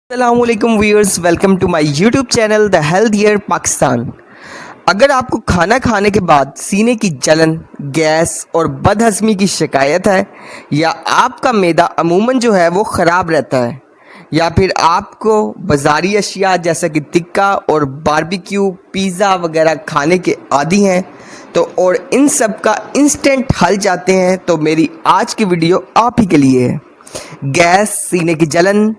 السلام علیکم viewers, welcome to my YouTube channel the healthier Pakistan. اگر آپ کو کھانا کھانے کے بعد سینے کی جلن، گیس اور بد ہضمی کی شکایت ہے، یا آپ کا معدہ عموماً وہ خراب رہتا ہے، یا پھر آپ کو بازاری اشیاء جیسا کہ ٹکا اور باربیکیو، پیزا وغیرہ کھانے کے عادی ہیں اور ان سب کا انسٹنٹ حل چاہتے ہیں، تو میری آج کی ویڈیو آپ ہی کے لیے ہے۔ گیس، سینے کی جلن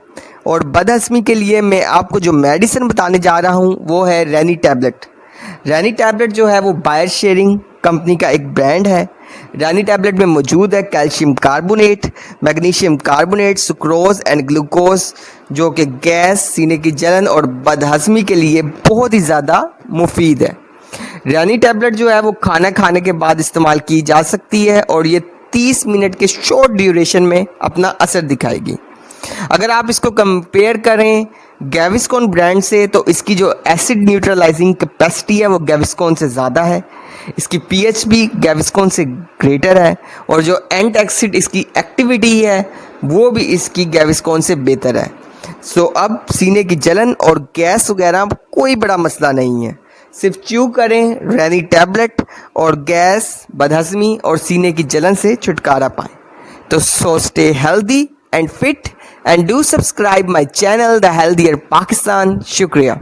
اور بد ہضمی کے لیے میں آپ کو جو میڈیسن بتانے جا رہا ہوں وہ ہے رینی ٹیبلٹ۔ رینی ٹیبلٹ وہ بائر شیئرنگ کمپنی کا ایک برانڈ ہے۔ رینی ٹیبلٹ میں موجود ہے calcium carbonate, magnesium carbonate, sucrose and glucose, جو کہ گیس، سینے کی جلن اور بد ہضمی کے لیے بہت ہی زیادہ مفید ہے۔ رینی ٹیبلٹ وہ کھانا کھانے کے بعد استعمال کی جا سکتی ہے اور یہ 30 منٹ کے شارٹ ڈیوریشن میں اپنا اثر دکھائے گی۔ اگر آپ اس کو کمپیئر کریں گیوسکون برانڈ سے، تو اس کی جو ایسڈ نیوٹرلائزنگ کیپیسٹی ہے وہ گیوسکون سے زیادہ ہے، اس کی پی ایچ بھی گیوسکون سے گریٹر ہے، اور جو اینٹ ایکسڈ اس کی ایکٹیویٹی ہے وہ بھی اس کی گیوسکون سے بہتر ہے۔ اب سینے کی جلن اور گیس وغیرہ کوئی بڑا مسئلہ نہیں ہے، صرف چیو کریں رینی ٹیبلٹ اور گیس، بد ہضمی اور سینے کی جلن سے چھٹکارا پائیں۔ تو stay healthy and fit and do subscribe my channel The Healthier Pakistan. شکریہ۔